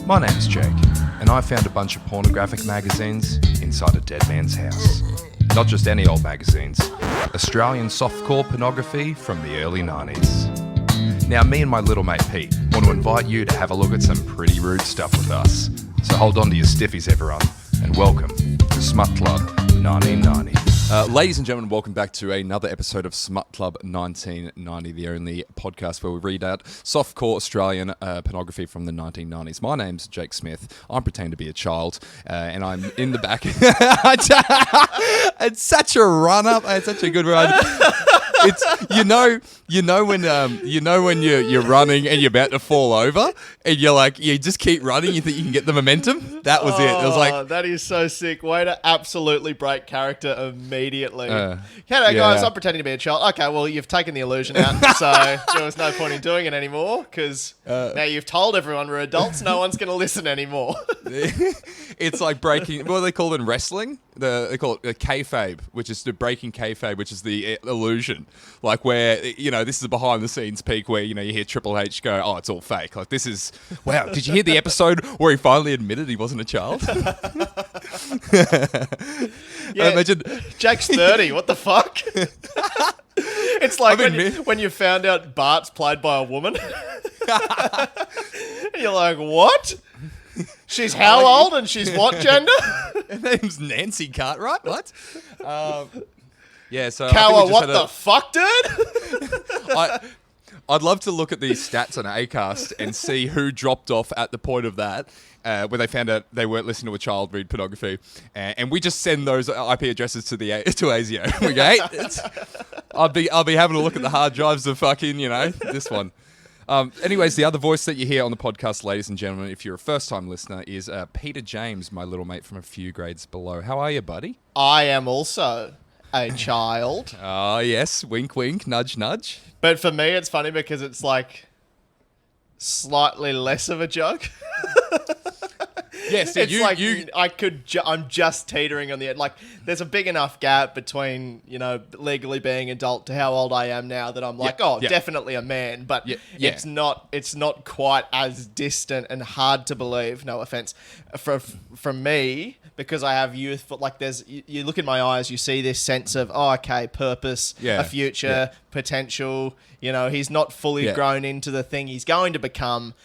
My name's Jake, and I found a bunch of pornographic magazines inside a dead man's house. Not just any old magazines, Australian softcore pornography from the early 90s. Now, me and my little mate Pete want to invite you to have a look at some pretty rude stuff with us. So hold on to your stiffies, everyone, and welcome to Smut Club 1990. Ladies and gentlemen, welcome back to another episode of Smut Club 1990, the only podcast where we read out softcore Australian pornography from the 1990s. My name's Jake Smith. I'm pretending to be a child, and I'm in the back. It's such a run-up. It's such a good run. It's you know when you're running and you're about to fall over, and you just keep running. You think you can get the momentum. That was it. It was like, that is so sick. Way to absolutely break character immediately. Guys, I'm pretending to be a child. Okay, well, you've taken the illusion out, so there was no point in doing it anymore, because now you've told everyone we're adults, no one's going to listen anymore. It's like breaking, what do they call it in wrestling? They call it kayfabe, which is the breaking kayfabe, which is the illusion. Like where, this is the behind the scenes peak where, you hear Triple H go, oh, it's all fake. Like this is, wow, did you hear the episode where he finally admitted he wasn't a child? Yeah, imagine Jake's 30. What the fuck? It's like when you found out Bart's played by a woman. And you're like, what? She's how old and she's what gender? Her name's Nancy Cartwright. What? Yeah, so Cowa, what the fuck, dude? I'd love to look at these stats on Acast and see who dropped off at the point of that, where they found out they weren't listening to a child read pornography, and we just send those IP addresses to ASIO. We go, hey, I'll be having a look at the hard drives of fucking this one. Anyways, the other voice that you hear on the podcast, ladies and gentlemen, if you're a first-time listener, is Peter James, my little mate from a few grades below. How are you, buddy? I am also a child. Oh, yes. Wink, wink. Nudge, nudge. But for me, it's funny because it's like slightly less of a joke. Yes, I'm just teetering on the edge. Like, there's a big enough gap between, legally being adult to how old I am now that I'm like, definitely a man. But it's not quite as distant and hard to believe. No offense, from me, because I have youth. But like, you look in my eyes, you see this sense of purpose, a future, potential. He's not fully grown into the thing he's going to become,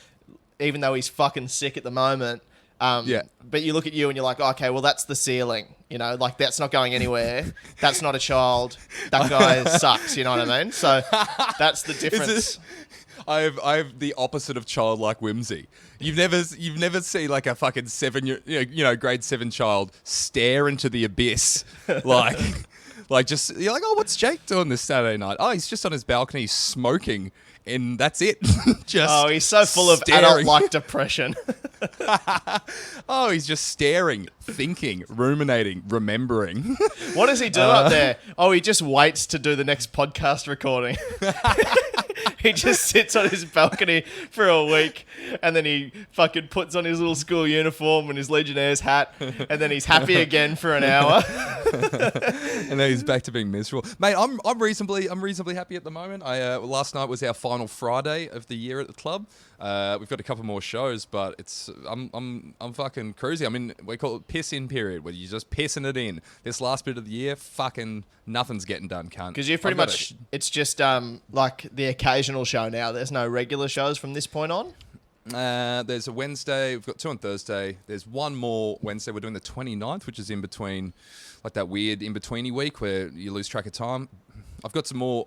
even though he's fucking sick at the moment. But you look at you and you're like, okay, well, that's the ceiling. Like, that's not going anywhere. That's not a child. That guy sucks. You know what I mean? So that's the difference. I have the opposite of childlike whimsy. You've never seen like a fucking grade 7 child stare into the abyss, like just you're like, oh, what's Jake doing this Saturday night? Oh, he's just on his balcony smoking. And that's it. He's so full of adult-like depression. He's just staring, thinking, ruminating, remembering. What does he do up there? Oh, he just waits to do the next podcast recording. He just sits on his balcony for a week, and then he fucking puts on his little school uniform and his Legionnaire's hat, and then he's happy again for an hour. And then he's back to being miserable. Mate, I'm reasonably happy at the moment. Last night was our final Friday of the year at the club. We've got a couple more shows, but I'm fucking cruising. I mean, we call it piss in period, where you're just pissing it in. This last bit of the year, fucking nothing's getting done, cunt. Because you pretty much, it's just like the occasional show now. There's no regular shows from this point on. There's a Wednesday. We've got 2 on Thursday. There's one more Wednesday. We're doing the 29th, which is in between, like that weird in-betweeny week where you lose track of time. I've got some more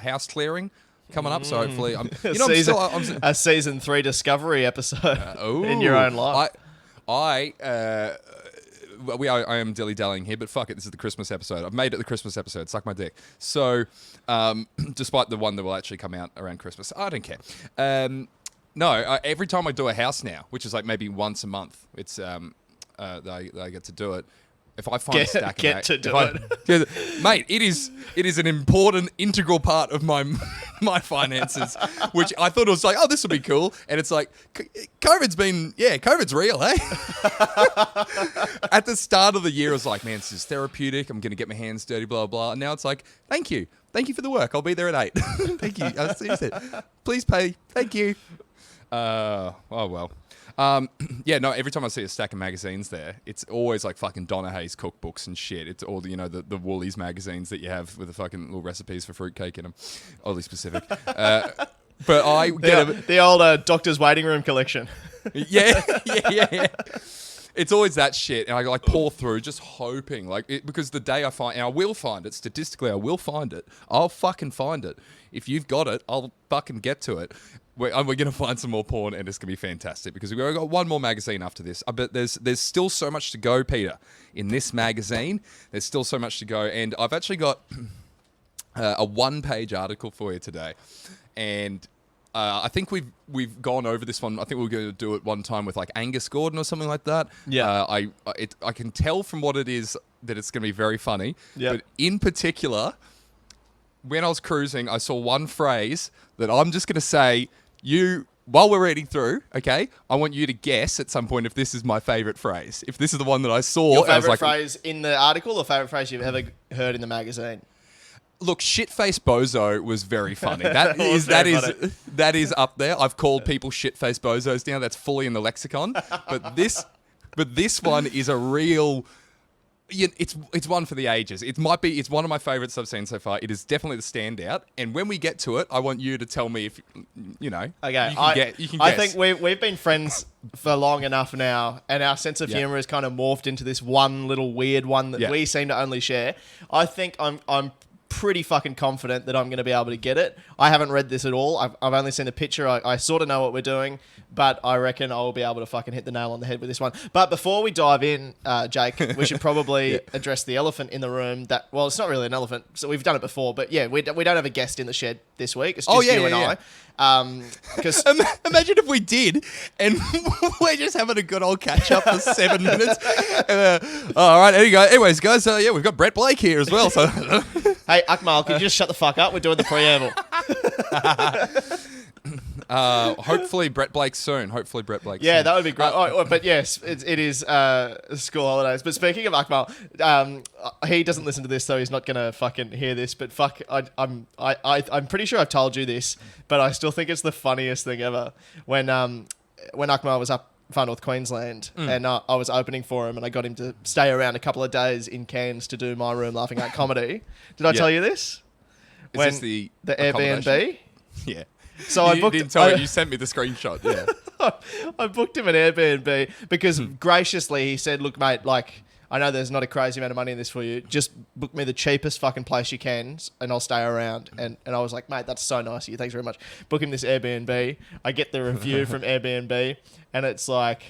house clearing coming up, so hopefully I'm a season 3 Discovery episode in your own life. I am dilly-dallying here, but fuck it, this is the Christmas episode. I've made it the Christmas episode. Suck my dick. So, despite the one that will actually come out around Christmas, I don't care. Every time I do a house now, which is like maybe once a month, it's I get to do it. If I find a stack get of to do it. Mate, it is an important, integral part of my finances, which I thought it was like, oh, this will be cool. And it's like, COVID's real, hey? At the start of the year, I was like, man, this is therapeutic. I'm going to get my hands dirty, blah, blah. And now it's like, thank you. Thank you for the work. I'll be there at 8. Thank you. Please pay. Thank you. Oh, well. Every time I see a stack of magazines there, it's always like fucking Donna Hayes cookbooks and shit. It's all the Woolies magazines that you have with the fucking little recipes for fruitcake in them. Oddly specific. But I get the old doctor's waiting room collection. Yeah. It's always that shit, and I like pour through just hoping, because the day I find, and I will find it, statistically I will find it. I'll fucking find it. If you've got it, I'll fucking get to it. We're going to find some more porn, and it's going to be fantastic, because we've got one more magazine after this. But there's still so much to go, Peter, in this magazine. There's still so much to go, and I've actually got a one-page article for you today, and I think we've gone over this one. I think we were going to do it one time with like Angus Gordon or something like that. Yeah. I can tell from what it is that it's going to be very funny. Yeah. But in particular, when I was cruising, I saw one phrase that I'm just going to say, while we're reading through, okay, I want you to guess at some point if this is my favourite phrase. If this is the one that I saw. Your favourite like, phrase in the article or favourite phrase you've ever heard in the magazine? Look, shit-faced bozo was very funny. That is up there. I've called people shit-faced bozos now. That's fully in the lexicon. But this one is a real. It's one for the ages. It's one of my favourites I've seen so far. It is definitely the standout. And when we get to it, I want you to tell me if you know. Okay, you can guess. I think we've been friends for long enough now, and our sense of humour has kind of morphed into this one little weird one that we seem to only share. I think I'm pretty fucking confident that I'm going to be able to get it. I haven't read this at all. I've only seen the picture. I sort of know what we're doing, but I reckon I'll be able to fucking hit the nail on the head with this one. But before we dive in, Jake, we should probably address the elephant in the room. Well, it's not really an elephant, so we've done it before. But yeah, we don't have a guest in the shed this week. It's just you and I. Because imagine if we did, and we're just having a good old catch up for 7 minutes. All right, there you go. Anyways, guys, we've got Brett Blake here as well. So, hey, Akmal, can you just shut the fuck up? We're doing the preamble. Hopefully Brett Blake soon. Yeah, that would be great. But yes, it is school holidays. But speaking of Akmal, he doesn't listen to this, so he's not gonna fucking hear this. But fuck, I'm pretty sure I've told you this, but I still think it's the funniest thing ever. When Akmal was up Far North Queensland, and I was opening for him, and I got him to stay around a couple of days in Cairns to do My Room Laughing Out comedy. Did I tell you this? Is this the Airbnb? Yeah. So I booked. Didn't tell me. You sent me the screenshot. Yeah. I booked him an Airbnb because graciously he said, "Look, mate, like I know there's not a crazy amount of money in this for you. Just book me the cheapest fucking place you can, and I'll stay around." And I was like, "Mate, that's so nice of you. Thanks very much." Book him this Airbnb. I get the review from Airbnb, and it's like.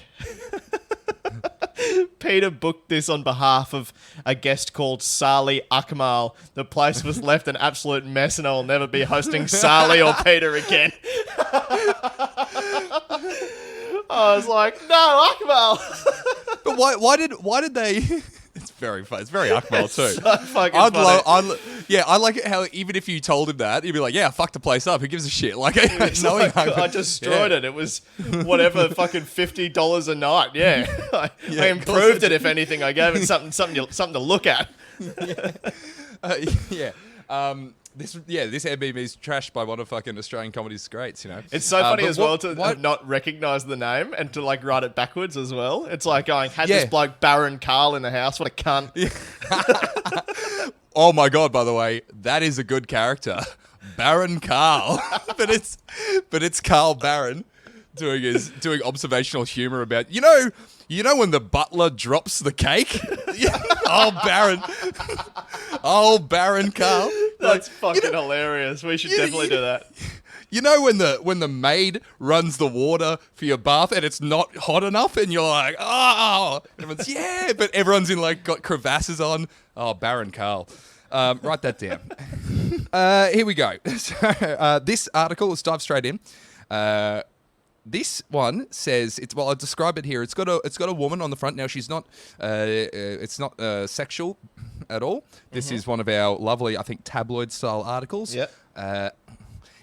Peter booked this on behalf of a guest called Sali Akmal. The place was left an absolute mess, and I will never be hosting Sali or Peter again. I was like, no, Akmal. But why did they? It's very fun. It's very Akmal too. So fucking funny. I like it how even if you told him that, you'd be like, yeah, I fucked the place up. Who gives a shit? Like, I destroyed it. It was whatever, fucking $50 a night. Yeah, I improved it. If anything, I gave it something to look at. This Airbnb is trashed by one of fucking Australian comedy's greats, you know. It's so funny as well to have not recognise the name and to like write it backwards as well. It's like going, had this bloke Baron Carl in the house. What a cunt. Yeah. Oh my God, by the way, that is a good character. Baron Carl. but it's Carl Barron doing observational humour about, you know when the butler drops the cake? Baron Carl. That's fucking hilarious. We should definitely do that. You know when the maid runs the water for your bath and it's not hot enough and you're like, oh, everyone's, yeah, but everyone's in like got crevasses on. Oh, Baron Carl. Write that down. Here we go. So, this article, let's dive straight in. This one says it's I'll describe it here. It's got a woman on the front. Now she's not it's not sexual at all. This is one of our lovely, I think, tabloid style articles. Yep.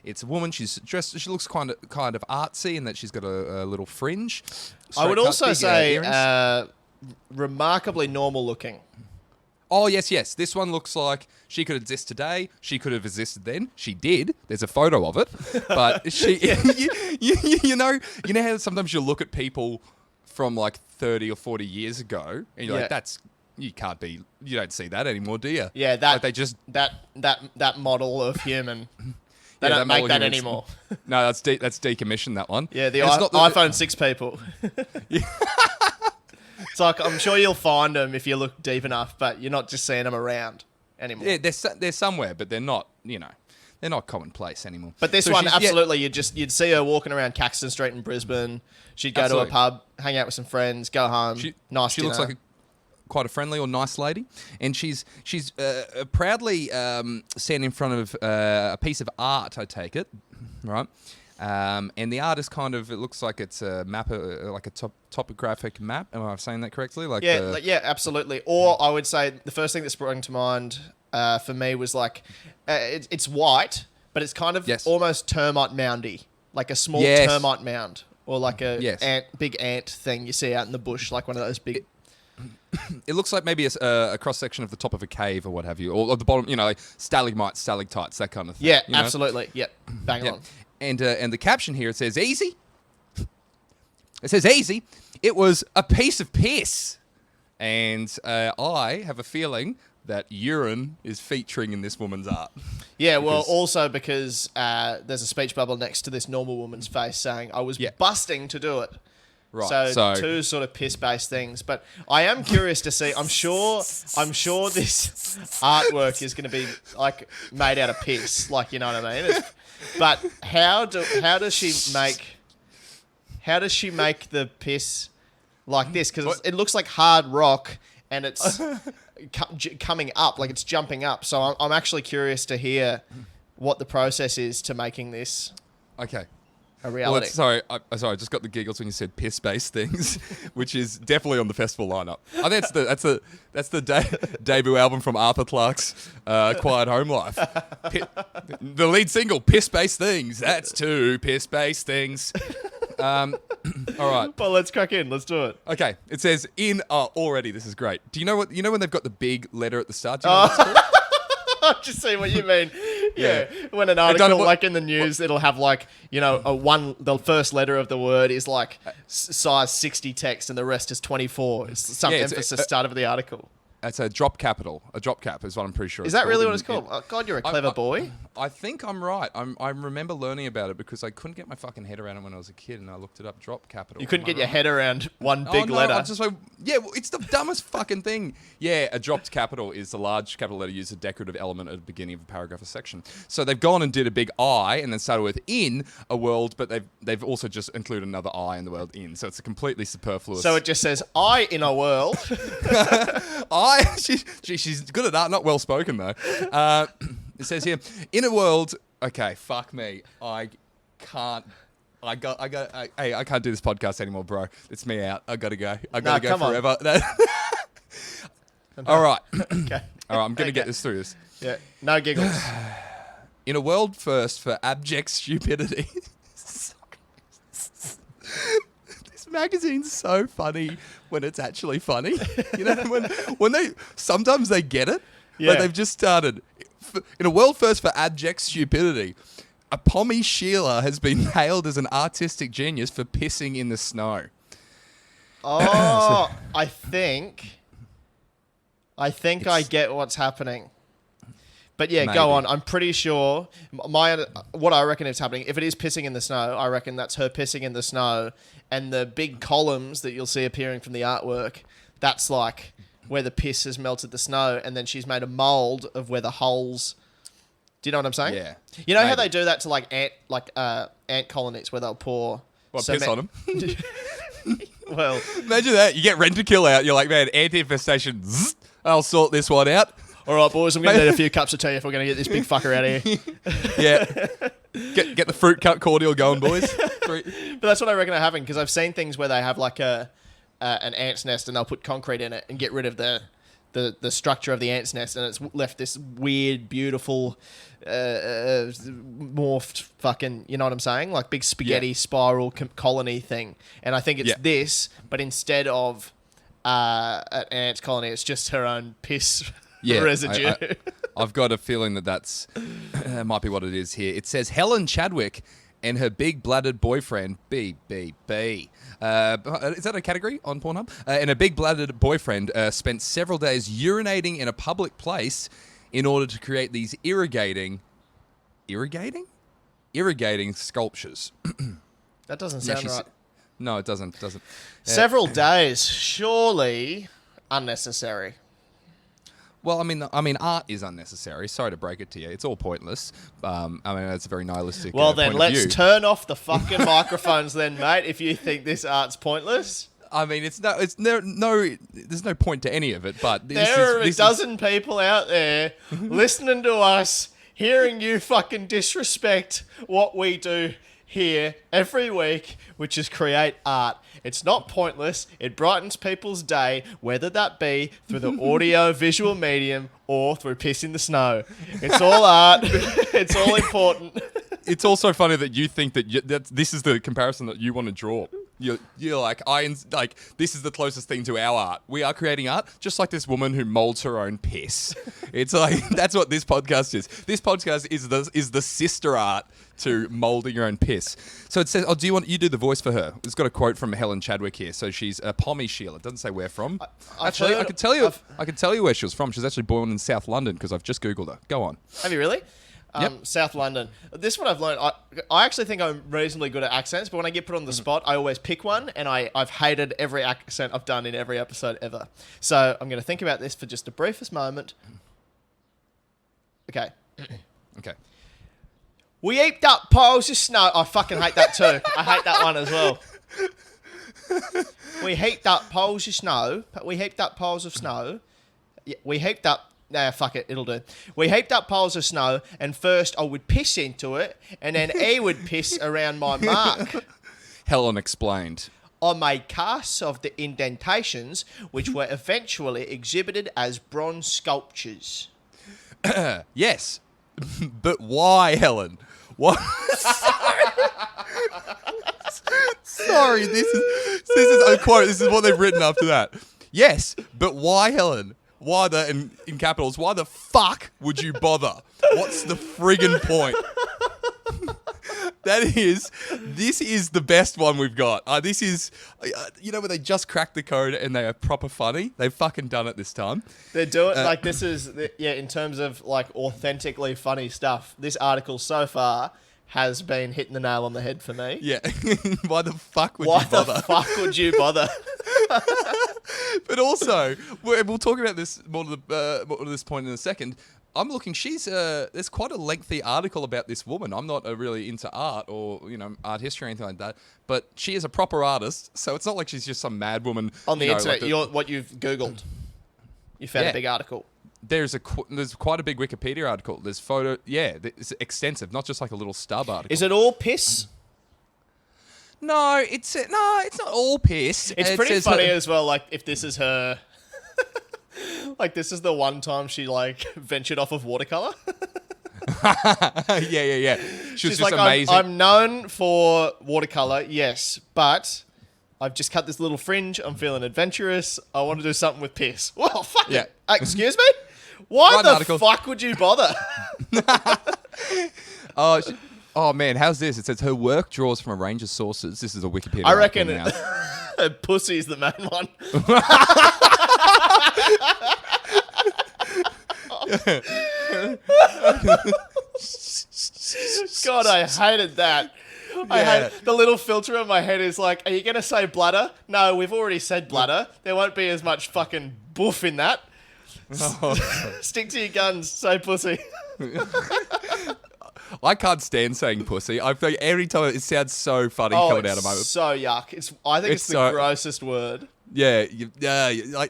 It's a woman. She's dressed. She looks kind of artsy in that she's got a little fringe. I would also say remarkably normal looking. Oh, yes. This one looks like she could exist today. She could have existed then. She did. There's a photo of it. But she, you know how sometimes you look at people from like 30 or 40 years ago and you're like, you don't see that anymore, do you? Yeah, that model of human. They don't make that anymore. No, that's decommissioned, that one. Yeah, the iPhone 6 people. It's like, I'm sure you'll find them if you look deep enough, but you're not just seeing them around anymore. Yeah, they're somewhere, but they're not, they're not commonplace anymore. But this one, absolutely, you'd see her walking around Caxton Street in Brisbane. She'd go to a pub, hang out with some friends, go home, She dinner. looks like quite a friendly or nice lady, and she's proudly standing in front of a piece of art, I take it, right? And the art is it looks like it's a map, like a topographic map. Am I saying that correctly? Yeah, absolutely. Or I would say the first thing that sprung to mind for me was like, it's white, but it's kind of almost termite moundy, like a small termite mound, or like a big ant thing you see out in the bush, like one of those big... It looks like maybe a cross-section of the top of a cave or what have you, or the bottom, like stalagmites, stalactites, that kind of thing. Yeah, absolutely. Yep, bang on. And the caption here, it says, easy. It says, easy. It was a piece of piss. And I have a feeling that urine is featuring in this woman's art. Yeah, well, also because there's a speech bubble next to this normal woman's face saying, I was busting to do it. Right. So two sort of piss-based things. But I am curious to see, I'm sure this artwork is going to be like made out of piss, like, you know what I mean? But how does she make the piss like this? Because it looks like hard rock and it's coming up, like it's jumping up. So I'm actually curious to hear what the process is to making this. Okay. A reality. Well, sorry, I just got the giggles when you said piss-based things, which is definitely on the festival lineup. I think that's the debut album from Arthur Clarke's Quiet Home Life. The lead single, piss-based things. That's two piss-based things. All right. Well, let's crack in. Let's do it. Okay. It says already. This is great. Do you know when they've got the big letter at the start? Do you know what it's called? I've just seen what you mean. Yeah. When an article, like in the news, it'll have like, the first letter of the word is like size 60 text and the rest is 24. It's some emphasis start of the article. It's a drop capital. A drop cap is what I'm pretty sure. Is that really what it's called? Oh, God, you're a clever boy. I think I'm right. I remember learning about it because I couldn't get my fucking head around it when I was a kid, and I looked it up. Drop capital. You couldn't get your head around one big letter. I just went, it's the dumbest fucking thing. Yeah, a dropped capital is the large capital letter used as a decorative element at the beginning of a paragraph or section. So they've gone and did a big I and then started with in a world, but they've also just included another I in the world in. So it's a completely superfluous. So it just says I in a world. She's good at that. Not well spoken though. It says here, in a world. Okay, fuck me. I can't do this podcast anymore, bro. It's me out. I gotta go. I gotta go forever. All right. Okay. All right. I'm gonna get this through this. Yeah. No giggles. In a world first for abject stupidity. This magazine's so funny when it's actually funny. You know, when sometimes they get it. Yeah. Like they've just started. In a world first for abject stupidity, a Pommy Sheila has been hailed as an artistic genius for pissing in the snow. Oh, I think I get what's happening. But yeah, maybe. Go on. I'm pretty sure what I reckon is happening. If it is pissing in the snow, I reckon that's her pissing in the snow, and the big columns that you'll see appearing from the artwork, that's like where the piss has melted the snow, and then she's made a mold of where the holes. Do you know what I'm saying? Yeah. You know how they do that to like ant colonies where they'll pour piss on them. Well, imagine that. You get Rent-A-Kill out. You're like, man, ant infestation. Zzz, I'll sort this one out. All right, boys. I'm going to need a few cups of tea if we're going to get this big fucker out of here. Yeah. Get the fruit cut cordial going, boys. But that's what I reckon are happening, because I've seen things where they have like an ant's nest and they'll put concrete in it and get rid of the structure of the ant's nest, and it's left this weird, beautiful, morphed fucking, you know what I'm saying? Like big spaghetti spiral colony thing. And I think it's this, but instead of an ant's colony, it's just her own piss residue. I've got a feeling that's might be what it is here. It says Helen Chadwick and her big-bladdered boyfriend, BBB. Is that a category on Pornhub? And a big-bladdered boyfriend spent several days urinating in a public place in order to create these irrigating sculptures. That doesn't sound right. No, it doesn't. Several days, surely unnecessary. Well, I mean, art is unnecessary. Sorry to break it to you. It's all pointless. I mean, that's a very nihilistic Well, then, point let's of view. turn off the fucking microphones then, mate, if you think this art's pointless. I mean, there's no point to any of it, but there are a dozen people out there listening to us, hearing you fucking disrespect what we do here every week, which is create art. It's not pointless. It brightens people's day, whether that be through the audio visual medium or through piss in the snow. It's all art. It's all important. It's also funny that you think that this is the comparison that you want to draw. You're like, this is the closest thing to our art. We are creating art, just like this woman who molds her own piss. It's like, that's what this podcast is. This podcast is the sister art to molding your own piss. So it says, you do the voice for her? It's got a quote from Helen Chadwick here. So she's a Pommy Sheila. It doesn't say where from. I can tell you where she was from. She was actually born in South London because I've just Googled her. Go on. Have you really? Yep. South London. This one I've learned. I actually think I'm reasonably good at accents, but when I get put on the spot, I always pick one, and I've hated every accent I've done in every episode ever. So I'm going to think about this for just the briefest moment. Okay. Okay. We heaped up piles of snow. I fucking hate that too. I hate that one as well. We heaped up piles of snow. We heaped up piles of snow. Yeah, we heaped up... Nah, fuck it, it'll do. We heaped up piles of snow, and first I would piss into it, and then he would piss around my mark. Helen explained. I made casts of the indentations, which were eventually exhibited as bronze sculptures. Yes, but why, Helen? What? Sorry, this is a quote. This is what they've written after that. Yes, but why, Helen? Why in capitals? Why the fuck would you bother? What's the friggin' point? This is the best one we've got. This is, when they just cracked the code and they are proper funny. They've fucking done it this time. They're doing this is in terms of like authentically funny stuff. This article so far has been hitting the nail on the head for me. Yeah. Why the fuck would you bother? Why the fuck would you bother? But also, we'll talk about this more to this point in a second. I'm looking. There's quite a lengthy article about this woman. I'm not really into art or art history or anything like that. But she is a proper artist, so it's not like she's just some mad woman on the internet. What you've Googled, you found a big article. There's quite a big Wikipedia article. There's photo. Yeah, it's extensive, not just like a little stub article. Is it all piss? No, it's not all piss. It's pretty funny as well. Like if this is her. Like, this is the one time she, ventured off of watercolor. Yeah. She's just like, amazing. I'm known for watercolor, yes, but I've just cut this little fringe. I'm feeling adventurous. I want to do something with piss. Well, fuck it. Excuse me? Why the fuck would you bother? Oh, man, how's this? It says her work draws from a range of sources. This is a Wikipedia I reckon pussy's the main one. God, I hated that. I hate the little filter in my head is like, are you going to say bladder? No, we've already said bladder. There won't be as much fucking boof in that. Stick to your guns, say pussy. I can't stand saying pussy. I feel like every time it sounds so funny coming out of my mouth. So yuck. I think it's the grossest word. Yeah.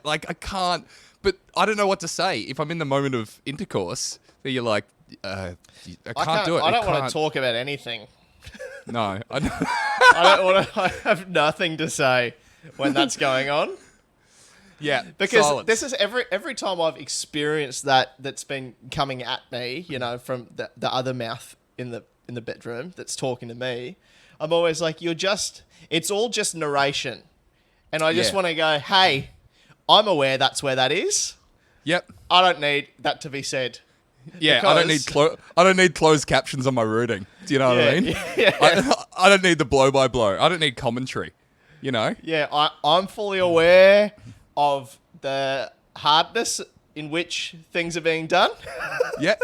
Like I can't. But I don't know what to say if I'm in the moment of intercourse. That you're like, I can't do it. I don't want to talk about anything. No, I don't. I have nothing to say when that's going on. Yeah, Because silence. this is every time I've experienced that's been coming at me, from the other mouth in the bedroom that's talking to me. I'm always like, it's all just narration. And I just want to go, hey, I'm aware that's where that is. Yep. I don't need that to be said. Yeah, I don't need closed captions on my routing. Do you know what I mean? Yeah. I don't need the blow by blow. I don't need commentary. Yeah, I'm fully aware of the hardness in which things are being done. Yeah.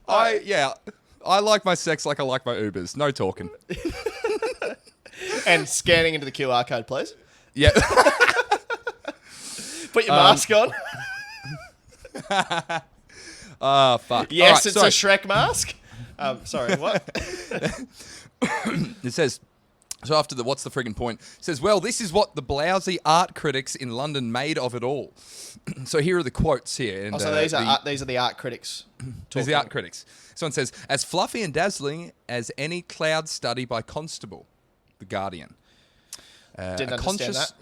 I like my sex like I like my Ubers. No talking. And scanning into the QR code, please. Yeah. Put your mask on. Fuck. Yes, right, it's a Shrek mask. Sorry, what? It says, so after what's the friggin' point? It says, well, this is what the blousy art critics in London made of it all. So here are the quotes here. And, so these are the art critics. These are the art critics. Someone says, as fluffy and dazzling as any cloud study by Constable, The Guardian. Didn't understand that.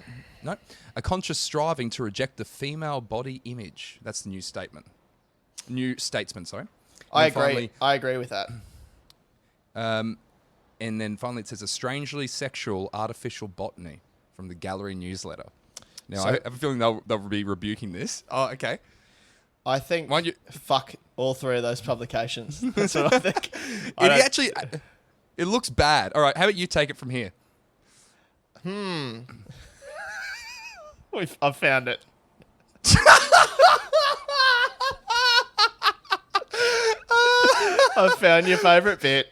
No, a conscious striving to reject the female body image. That's the new statement. New statesman, sorry. I agree. I agree with that. And then finally it says a strangely sexual artificial botany from the Gallery newsletter. Now, I have a feeling they'll be rebuking this. Oh, okay. I think, fuck all three of those publications. That's what I think. It looks bad. All right, how about you take it from here? I've found it. I've found your favourite bit.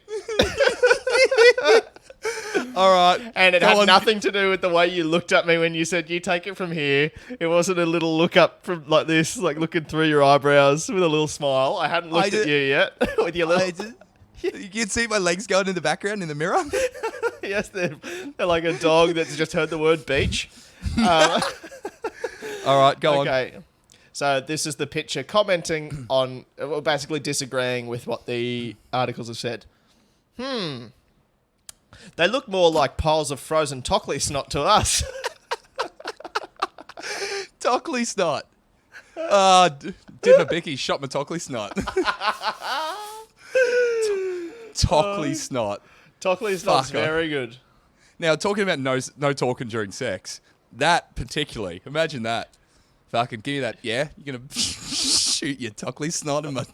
All right. And it had nothing to do with the way you looked at me when you said, you take it from here. It wasn't a little look up from like this, like looking through your eyebrows with a little smile. I hadn't looked at you yet. With your little... You can see my legs going in the background in the mirror. Yes, they're like a dog that's just heard the word beach. All right, go on. Okay. So this is the picture commenting on, well, basically disagreeing with what the articles have said. They look more like piles of frozen Tockley snot to us. Tockley snot. Did my Bicky shot my Tockley snot. Tockley snot. Tockley snot's very good. Now, talking about no talking during sex, that particularly, imagine that. Fucking give me that, yeah? You're going to shoot your Tockley snot in my...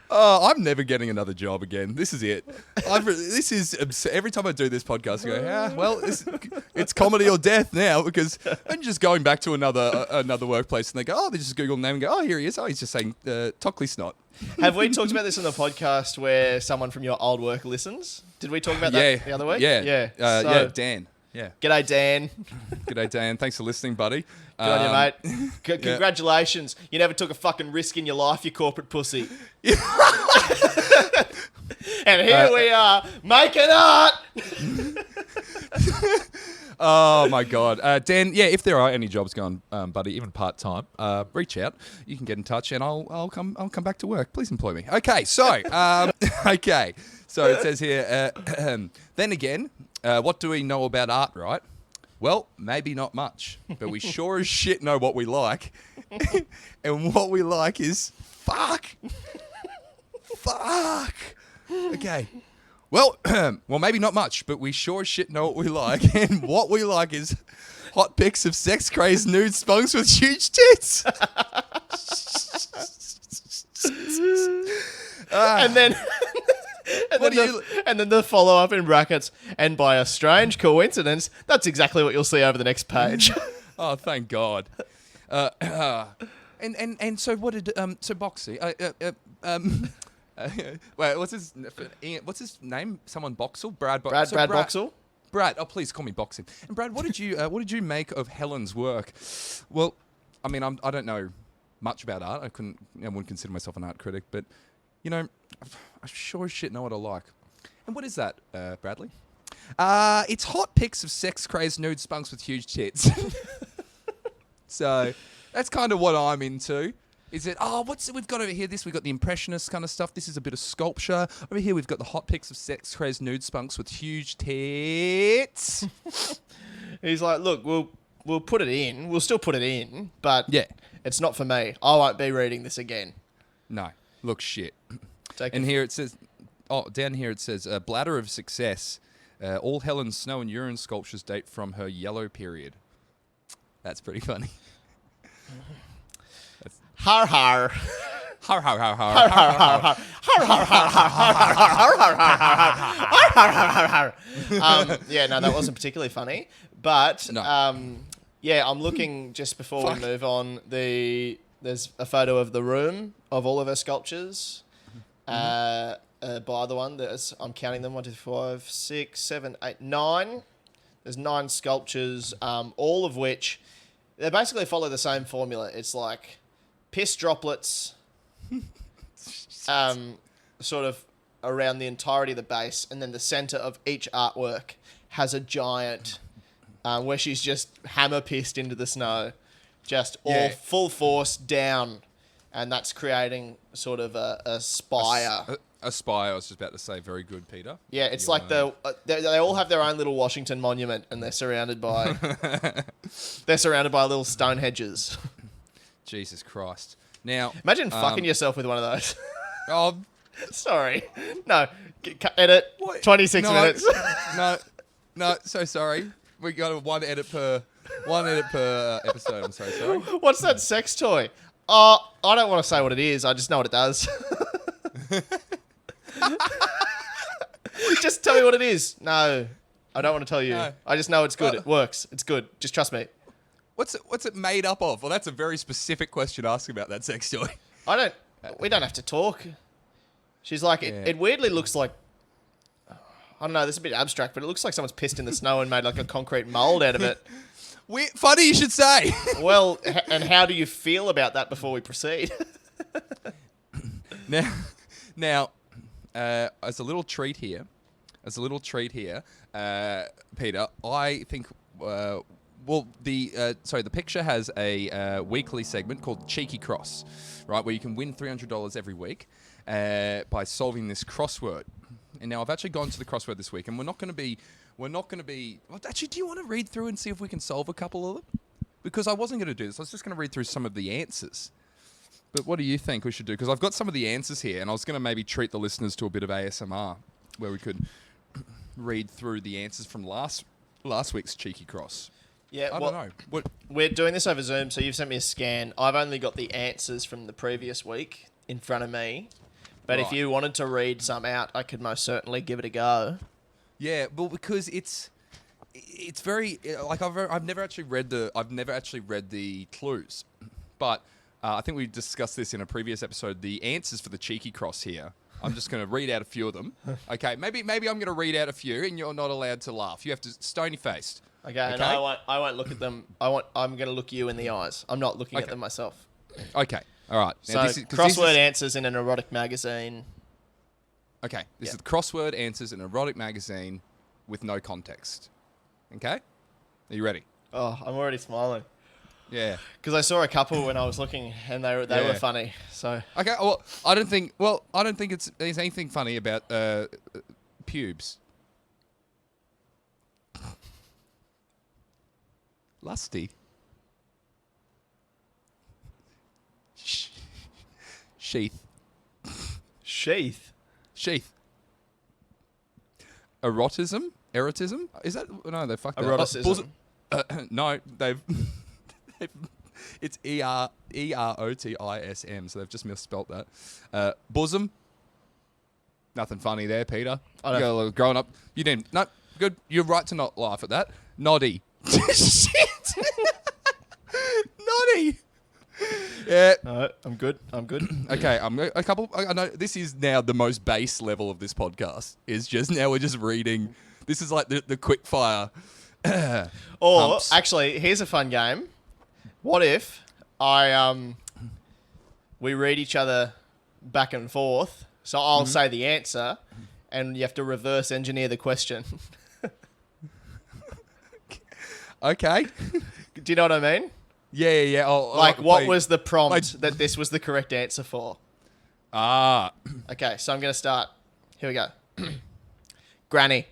Oh, I'm never getting another job again. This is it. Every time I do this podcast, I go, well, it's comedy or death now, because I'm just going back to another workplace and they go, oh, they just Google the name and go, oh, here he is. Oh, he's just saying Tockley snot. Have we talked about this on the podcast where someone from your old work listens? Did we talk about that the other week? Yeah. Yeah, Dan. Yeah. G'day, Dan. G'day, Dan. Thanks for listening, buddy. Good on you, mate. Congratulations. You never took a fucking risk in your life, you corporate pussy. And here we are, making art. Oh, my God. Dan, if there are any jobs going, buddy, even part-time, reach out. You can get in touch and I'll come back to work. Please employ me. Okay, so, So it says here, then again, what do we know about art, right? Well, maybe not much, but we sure as shit know what we like. And what we like is fuck. Fuck. Okay. Well, maybe not much, but we sure as shit know what we like. And what we like is hot pics of sex-crazed nude spunks with huge tits. And then the follow-up in brackets, and by a strange coincidence, that's exactly what you'll see over the next page. Oh, thank God. And so what did so Boxy wait, what's his name? Someone Boxall? Brad Boxall? Brad, oh please call me Boxing. And Brad, what did you make of Helen's work? Well, I mean, I don't know much about art. I wouldn't consider myself an art critic, but I sure as shit know what I like. And what is that, Bradley? It's hot pics of sex-crazed nude spunks with huge tits. So that's kind of what I'm into. Is it, we've got over here, we've got the impressionist kind of stuff. This is a bit of sculpture. Over here, we've got the hot pics of sex-crazed nude spunks with huge tits. He's like, look, we'll put it in. We'll still put it in, but Yeah. it's not for me. I won't be reading this again. No. Look, shit. Take Here it says, down here it says, bladder of success. All Helen's snow and urine sculptures date from her yellow period. That's pretty funny. Har har. Har har har har. Har har har har. Har har har har har har har har. Yeah, no, that wasn't particularly funny. But No. yeah, I'm looking just before we move on. There's a photo of the room of all of her sculptures. By the one, I'm counting them 1, 2, 5, 6, 7, 8, 9. There's 9 sculptures, all of which they basically follow the same formula. It's like piss droplets, sort of around the entirety of the base, and then the center of each artwork has a giant, where she's just hammer pissed into the snow, just all full force down, and that's creating sort of a spire. A spire, I was just about to say. Very good, Peter. Yeah, it's like they all have their own little Washington monument, and they're surrounded by little stone hedges. Jesus Christ. Now, imagine fucking yourself with one of those. Oh, sorry. No. Edit. What? 26 minutes. No. So sorry. We got one edit per episode. I'm so sorry. What's that sex toy? I don't want to say what it is. I just know what it does. Just tell me what it is. No, I don't want to tell you. No. I just know it's good. It works. It's good. Just trust me. What's it made up of? Well, that's a very specific question to ask about that sex toy. We don't have to talk. She's like, it weirdly looks like, I don't know, this is a bit abstract, but it looks like someone's pissed in the snow and made like a concrete mold out of it. Funny you should say. Well, and how do you feel about that before we proceed? Now, as a little treat here, Peter, I think, the picture has a weekly segment called Cheekycross, right, where you can win $300 every week by solving this crossword. And now I've actually gone to the crossword this week, and we're not going to be. Well, actually, do you want to read through and see if we can solve a couple of them? Because I wasn't going to do this. I was just going to read through some of the answers. But what do you think we should do? Because I've got some of the answers here, and I was going to maybe treat the listeners to a bit of ASMR, where we could read through the answers from last week's Cheekycross. Yeah, I don't know. We're doing this over Zoom, so you've sent me a scan. I've only got the answers from the previous week in front of me. But if you wanted to read some out, I could most certainly give it a go. Yeah, well, because it's very like I've never actually read the clues, but I think we discussed this in a previous episode. The answers for the Cheekycross here. I'm just going to read out a few of them. Okay, maybe I'm going to read out a few, and you're not allowed to laugh. You have to stony faced. Okay, and I won't look at them. I'm going to look you in the eyes. I'm not looking at them myself. Okay, all right. Now, so crossword answers in an erotic magazine. Okay, this is the crossword answers in an erotic magazine with no context. Okay, are you ready? Oh, I'm already smiling. Yeah, because I saw a couple when I was looking, and they were funny. So okay, well, I don't think there's anything funny about pubes. Lusty. Sheath. Erotism? Is that... No, they fucked that. Eroticism. No, they've... it's EROTISM, so they've just misspelt that. Bosom. Nothing funny there, Peter. Growing up. You didn't... No, good. You're right to not laugh at that. Noddy. Shit! Noddy! Yeah. No, I'm good. Okay, a couple... I know this is now the most base level of this podcast. Is just now we're just reading... This is like the quick fire... Or, actually, here's a fun game. What if we read each other back and forth, so I'll say the answer, and you have to reverse engineer the question. Okay. Do you know what I mean? Yeah. What was the prompt that this was the correct answer for? Ah. Okay, so I'm going to start. Here we go. Granny.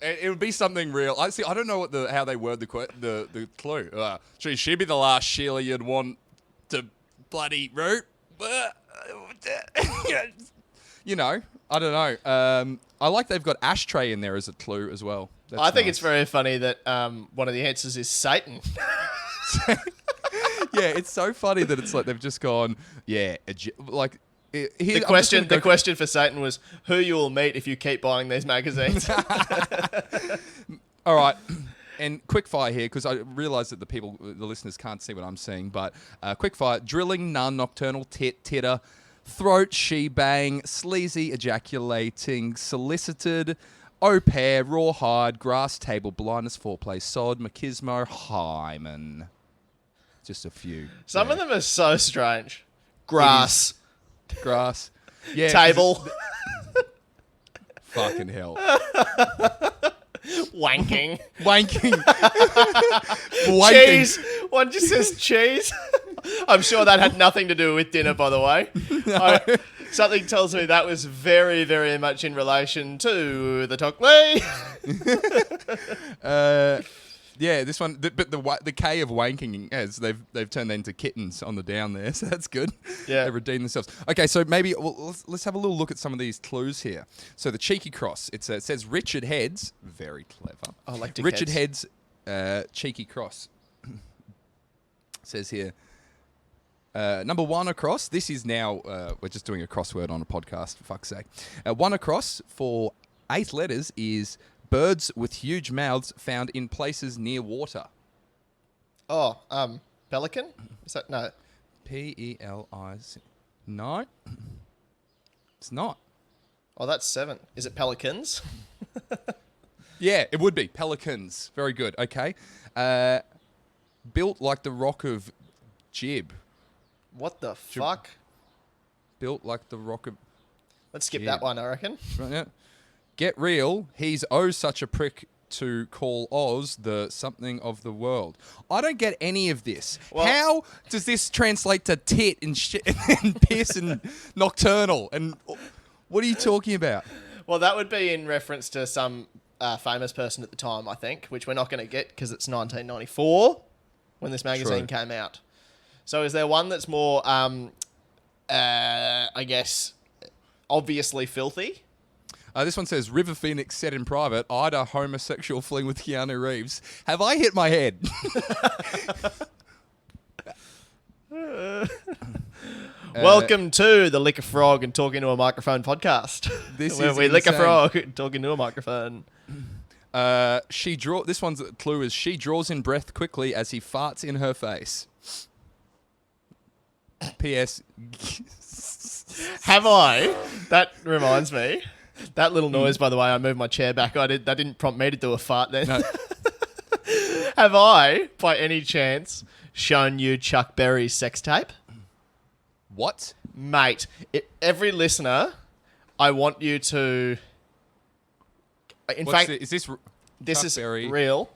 It would be something real. I don't know how they word the clue. She'd be the last Sheila you'd want to bloody root. You know, I don't know. I like they've got ashtray in there as a clue as well. I think it's very funny that one of the answers is Satan. Yeah, it's so funny that it's like they've just gone, like... The question for Satan was, who you will meet if you keep buying these magazines. All right. And quickfire here, because I realise that the listeners can't see what I'm seeing, but quickfire: drilling, nun, nocturnal, titter, throat, she-bang, sleazy, ejaculating, solicited, au pair, rawhide, grass table, blindness, foreplay, sod, machismo, hymen. Just a few. Some of them are so strange. Grass. Yeah. Table. Fucking hell. Wanking. Cheese. One just says cheese. I'm sure that had nothing to do with dinner, by the way. No. Something tells me that was very, very much in relation to the Tockley. Yeah, this one, but the K of wanking, as they've turned into kittens on the down there, so that's good. Yeah, they've redeemed themselves. Okay, so maybe let's have a little look at some of these clues here. So the Cheekycross, it says Richard Heads, very clever. I like Richard Heads, Cheekycross. Says here, number one across. This is now we're just doing a crossword on a podcast. For fuck's sake, one across for 8 letters is. Birds with huge mouths found in places near water. Oh, pelican? Is that no? P-E-L-I-C. No, it's not. Oh, that's 7. Is it pelicans? Yeah, it would be pelicans. Very good. Okay, built like the rock of Jib. What the fuck? Built like the rock of. Let's skip that one, I reckon. Right now. Get real. He's such a prick to call Oz the something of the world. I don't get any of this. Well, how does this translate to tit and shit and piss and nocturnal? And what are you talking about? Well, that would be in reference to some famous person at the time, I think, which we're not going to get because it's 1994 when this magazine came out. So is there one that's more, I guess, obviously filthy? This one says, River Phoenix said in private, Ida homosexual fling with Keanu Reeves. Have I hit my head? Welcome to the Lick a Frog and Talking to a Microphone podcast. Where we lick a frog talking to a microphone. This one's clue is she draws in breath quickly as he farts in her face. P.S. Have I? That reminds me. That little noise, by the way, I moved my chair back. That didn't prompt me to do a fart then. No. Have I, by any chance, shown you Chuck Berry's sex tape? What? Mate, every listener, I want you to... In fact, is this Chuck Berry? Real.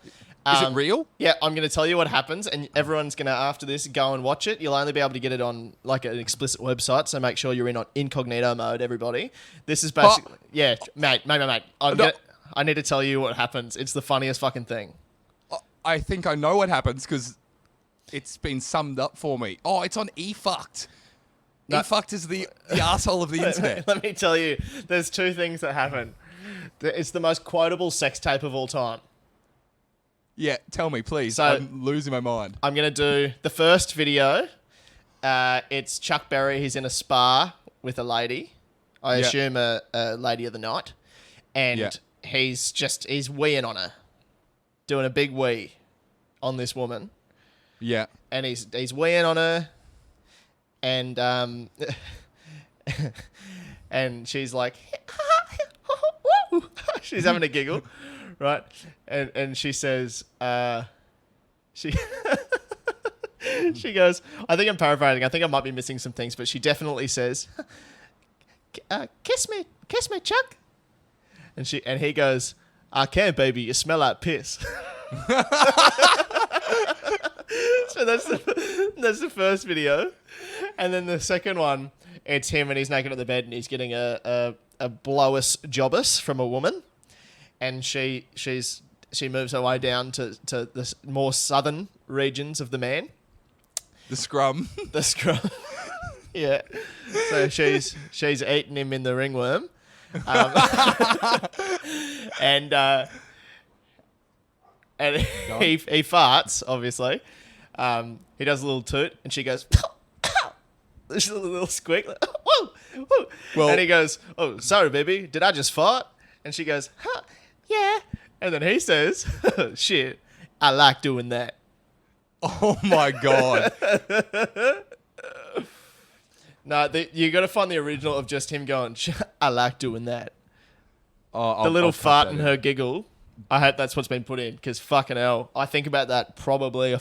Is it real? Yeah, I'm going to tell you what happens, and everyone's going to, after this, go and watch it. You'll only be able to get it on like an explicit website, so make sure you're in incognito mode, everybody. This is basically... Yeah, mate. I need to tell you what happens. It's the funniest fucking thing. I think I know what happens, because it's been summed up for me. Oh, it's on eFucked. No. eFucked is the arsehole of the internet. Let me tell you, there's 2 things that happen. It's the most quotable sex tape of all time. Yeah, tell me, please. So, I'm losing my mind. I'm going to do the first video. It's Chuck Berry. He's in a spa with a lady. I assume a lady of the night. And he's weeing on her. Doing a big wee on this woman. Yeah. And he's weeing on her. And and she's like... she's having a giggle. Right, and she says, she goes, I think I'm paraphrasing. I think I might be missing some things, but she definitely says, kiss me, Chuck. And he goes, I can't, baby. You smell like piss. So that's the first video. And then the second one, it's him and he's naked on the bed and he's getting a blowus jobus from a woman. And she moves her way down to the more southern regions of the man. The scrum. The scrum. Yeah. So she's eating him in the ringworm. And he farts, obviously. He does a little toot, and she goes, there's a little squeak. Like, whoa, whoa. Well, and he goes, oh, sorry, baby. Did I just fart? And she goes, huh, yeah. And then he says, shit, I like doing that. Oh, my God. No, you got to find the original of just him going, I like doing that. Oh, the little fart and her giggle. I hope that's what's been put in because fucking hell, I think about that probably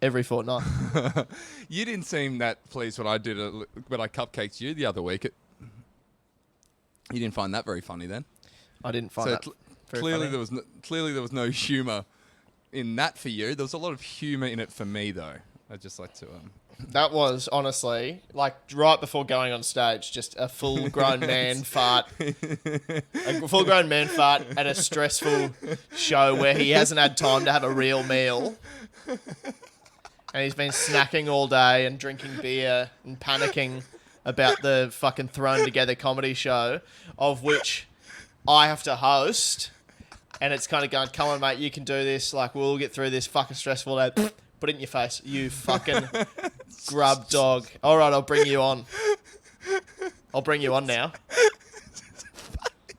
every fortnight. You didn't seem that pleased when I cupcaked you the other week. You didn't find that very funny then. I didn't find that. Clearly there was no humour in that for you. There was a lot of humour in it for me though. I'd just like to. That was honestly like right before going on stage, just a full-grown man fart. A full-grown man fart at a stressful show where he hasn't had time to have a real meal. And he's been snacking all day and drinking beer and panicking about the fucking thrown together comedy show of which I have to host. And it's kind of going, come on, mate, you can do this. Like, we'll get through this fucking stressful day. Put it in your face, you fucking grub dog. All right, I'll bring you on. I'll bring you on now.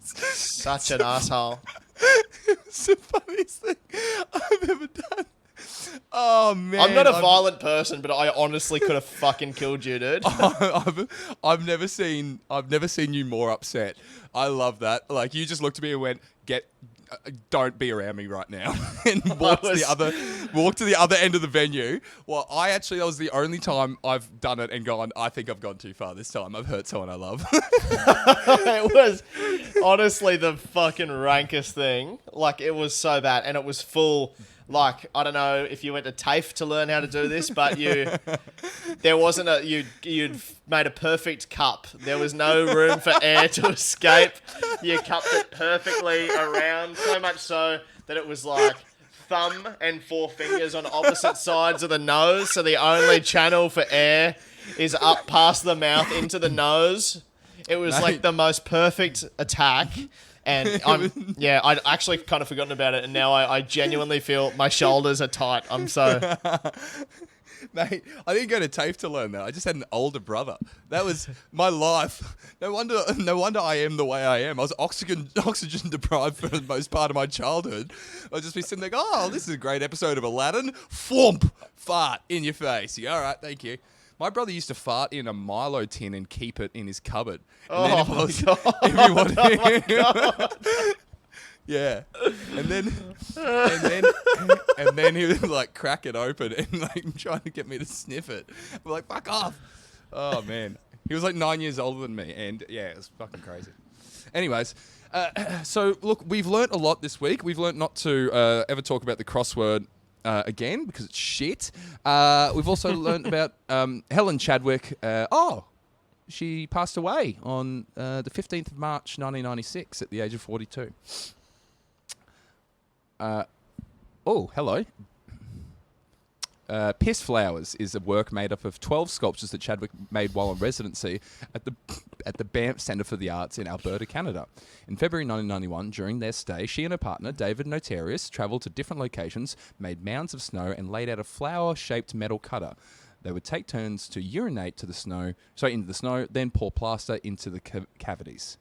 Such an asshole. It's the funniest thing I've ever done. Oh man, I'm not a violent person, but I honestly could have fucking killed you, dude. I've never seen you more upset. I love that. Like you just looked at me and went, don't be around me right now, and walk to the other end of the venue. Well, that was the only time I've done it and gone, I think I've gone too far this time. I've hurt someone I love. It was honestly the fucking rankest thing. Like, it was so bad, and it was full. Like, I don't know if you went to TAFE to learn how to do this, but you'd made a perfect cup. There was no room for air to escape. You cupped it perfectly around, so much so that it was like thumb and four fingers on opposite sides of the nose. So the only channel for air is up past the mouth into the nose. It was like the most perfect attack. And I'd actually kind of forgotten about it, and now I genuinely feel my shoulders are tight. I'm so... Mate, I didn't go to TAFE to learn that. I just had an older brother. That was my life. No wonder I am the way I am. I was oxygen deprived for the most part of my childhood. I'd just be sitting there, oh, this is a great episode of Aladdin. Thwomp! Fart in your face. Yeah, all right, thank you. My brother used to fart in a Milo tin and keep it in his cupboard. And my God. Yeah. And then he would like crack it open and like trying to get me to sniff it. I'm like, fuck off. Oh man. He was like 9 years older than me, and yeah, it was fucking crazy. Anyways, so look, we've learnt a lot this week. We've learnt not to ever talk about the crossword again because it's shit. We've also learnt about Helen Chadwick. She passed away on the 15th of March 1996 at the age of 42. Hello. Piss Flowers is a work made up of 12 sculptures that Chadwick made while on residency at the Banff Centre for the Arts in Alberta, Canada. In February 1991, during their stay, she and her partner, David Notarius, travelled to different locations, made mounds of snow, and laid out a flower-shaped metal cutter. They would take turns to urinate into the snow, then pour plaster into the cavities.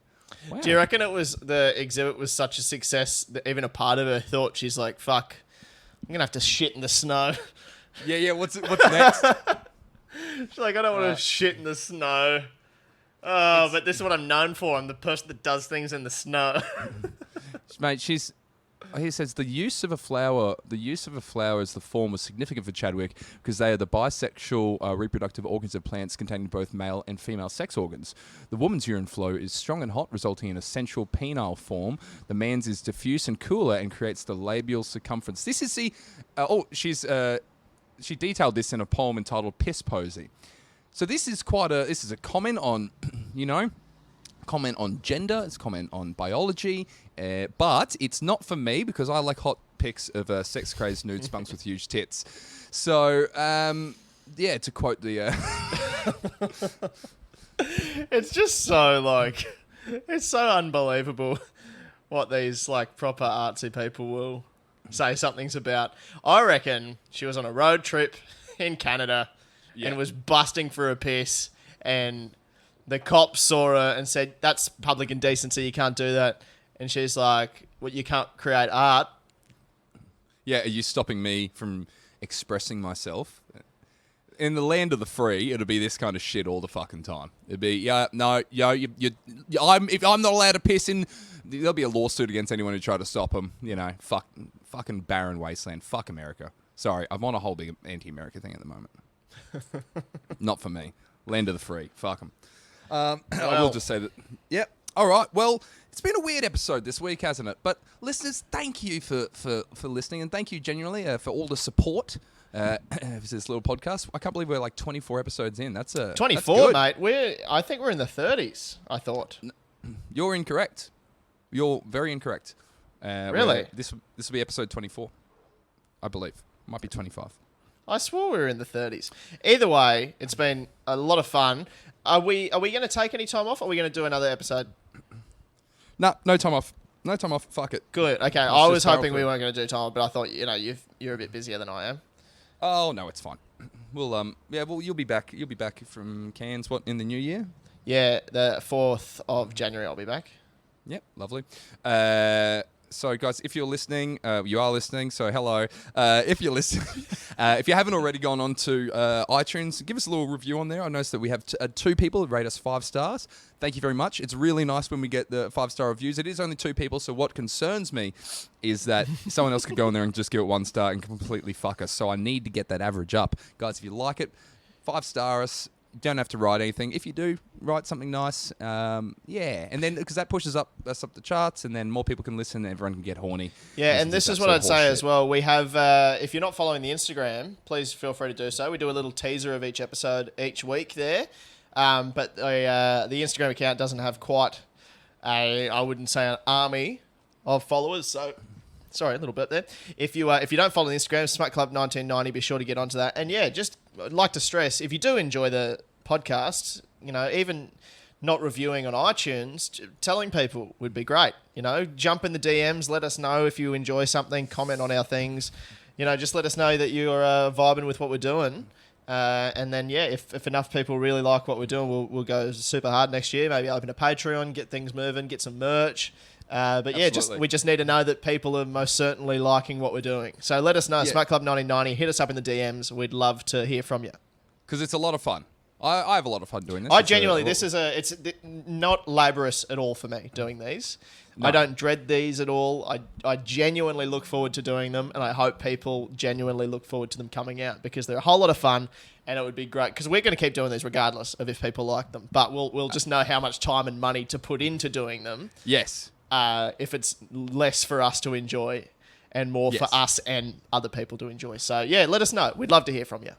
Wow. Do you reckon the exhibit was such a success that even a part of her thought, she's like, fuck, I'm going to have to shit in the snow? Yeah, what's next? She's like, I don't want to shit in the snow. But this is what I'm known for. I'm the person that does things in the snow. Mate, she's He says the use of a flower as the form was significant for Chadwick because they are the bisexual reproductive organs of plants containing both male and female sex organs. The woman's urine flow is strong and hot, resulting in a sensual penile form. The man's is diffuse and cooler and creates the labial circumference. This is the she detailed this in a poem entitled Piss Posy. So this is a comment on, comment on gender, it's a comment on biology, but it's not for me because I like hot pics of sex-crazed nude spunks with huge tits. So, to quote the... It's just so, it's so unbelievable what these, proper artsy people will say something's about. I reckon she was on a road trip in Canada and was busting for a piss, and the cops saw her and said, that's public indecency, you can't do that. And she's like, well, you can't create art. Yeah, are you stopping me from expressing myself? In the land of the free, it'll be this kind of shit all the fucking time. It'd be, if I'm not allowed to piss in, there'll be a lawsuit against anyone who try to stop them. Fucking barren wasteland. Fuck America. Sorry, I'm on a whole big anti-America thing at the moment. Not for me. Land of the free. Fuck them. I will just say that. Yep. All right. Well, it's been a weird episode this week, hasn't it? But listeners, thank you for listening, and thank you genuinely for all the support. For this little podcast. I can't believe we're 24 episodes in. That's 24, mate. I think we're in the 30s. I thought. You're incorrect. You're very incorrect. Really? This will be episode 24, I believe. Might be 25. I swore we were in the 30s. Either way, it's been a lot of fun. Are we going to take any time off? Or are we going to do another episode? No time off. No time off. Fuck it. Good. Okay. I was hoping we weren't going to do time off, but I thought you're a bit busier than I am. Oh no, it's fine. We'll you'll be back. You'll be back from Cairns. In the new year? Yeah, the 4th of January. I'll be back. Yep, lovely. So, guys, if you're listening, you are listening, so hello. If you're listening, if you haven't already gone on to iTunes, give us a little review on there. I noticed that we have 2 people who rate us 5 stars. Thank you very much. It's really nice when we get the 5-star reviews. It is only 2 people, so what concerns me is that someone else could go in there and just give it 1 star and completely fuck us. So I need to get that average up. Guys, if you like it, 5-star us. You don't have to write anything. If you do, write something nice. And then because that pushes us up the charts, and then more people can listen, and everyone can get horny. Yeah, and this is what I'd say as well. We have, if you're not following the Instagram, please feel free to do so. We do a little teaser of each episode each week there. But the Instagram account doesn't have quite I wouldn't say an army of followers. So, sorry, a little bit there. If you don't follow the Instagram, Smut Club 1990, be sure to get onto that. And yeah, just I'd like to stress, if you do enjoy the podcast, even not reviewing on iTunes, telling people would be great. Jump in the DMs, let us know if you enjoy something, comment on our things. Just let us know that you're vibing with what we're doing. And then, if enough people really like what we're doing, we'll go super hard next year. Maybe open a Patreon, get things moving, get some merch. But yeah, we just need to know that people are most certainly liking what we're doing. So let us know. Smut Club 1990. Hit us up in the DMs. We'd love to hear from you. Because it's a lot of fun. I have a lot of fun doing this. It's not laborious at all for me doing these. No. I don't dread these at all. I genuinely look forward to doing them, and I hope people genuinely look forward to them coming out because they're a whole lot of fun, and it would be great because we're going to keep doing these regardless of if people like them. But we'll just know how much time and money to put into doing them. Yes. If it's less for us to enjoy and more for us and other people to enjoy. So, yeah, let us know. We'd love to hear from you.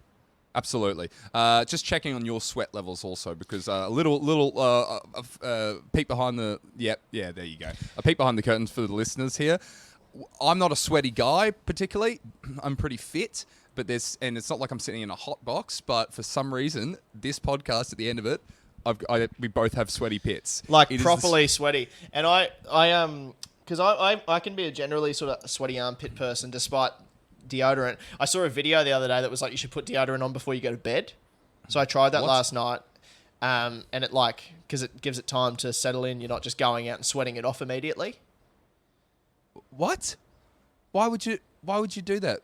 Absolutely. Just checking on your sweat levels also because a little peek behind the... there you go. A peek behind the curtains for the listeners here. I'm not a sweaty guy particularly. I'm pretty fit, and it's not like I'm sitting in a hot box, but for some reason, this podcast at the end of it, we both have sweaty pits. Properly sweaty. And I because I can be a generally sort of sweaty armpit person despite deodorant. I saw a video the other day that was like you should put deodorant on before you go to bed. So I tried that last night. And it because it gives it time to settle in. You're not just going out and sweating it off immediately. What? Why would you do that?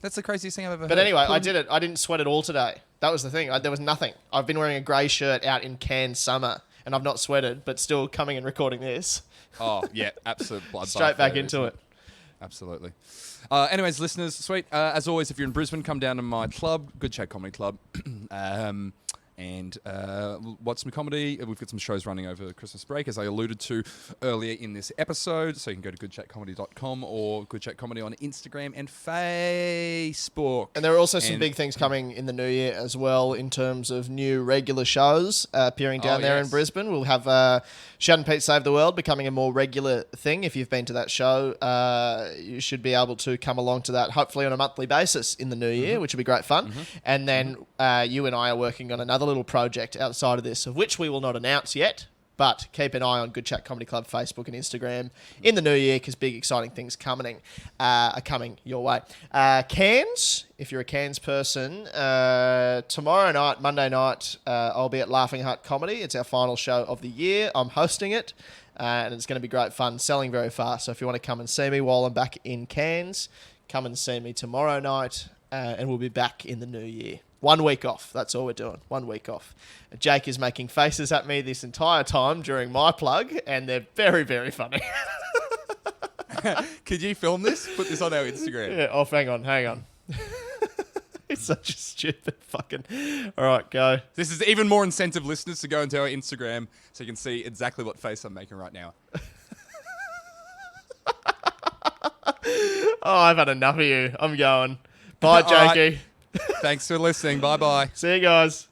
That's the craziest thing I've ever heard. But anyway, I did it. I didn't sweat at all today. That was the thing. There was nothing. I've been wearing a grey shirt out in Cairns summer, and I've not sweated, but still coming and recording this. Oh, yeah. Absolute bloodbath. Straight back into it. Absolutely. Anyways, listeners, sweet. As always, if you're in Brisbane, come down to my club, Good Chat Comedy Club. And watch some comedy. We've got some shows running over Christmas break, as I alluded to earlier in this episode. So you can go to goodchatcomedy.com or Good Chat Comedy on Instagram and Facebook. And there are also some big things coming in the new year as well in terms of new regular shows appearing down there in Brisbane. We'll have Shad and Pete Save the World becoming a more regular thing. If you've been to that show, you should be able to come along to that hopefully on a monthly basis in the new year, which will be great fun. And then you and I are working on another little project outside of this, of which we will not announce yet, but keep an eye on Good Chat Comedy Club Facebook and Instagram in the new year, because big exciting things are coming your way. Cairns, if you're a Cairns person, tomorrow night, Monday night, I'll be at Laughing Heart Comedy. It's our final show of the year. I'm hosting it, and it's going to be great fun, selling very fast. So if you want to come and see me while I'm back in Cairns, come and see me tomorrow night, and we'll be back in the new year. 1 week off. That's all we're doing. 1 week off. Jake is making faces at me this entire time during my plug, and they're very, very funny. Could you film this? Put this on our Instagram. Yeah, off. Hang on. It's such a stupid fucking... All right, go. This is even more incentive, listeners, to go into our Instagram so you can see exactly what face I'm making right now. Oh, I've had enough of you. I'm going. Bye, Jakey. Right. Thanks for listening. Bye-bye. See you guys.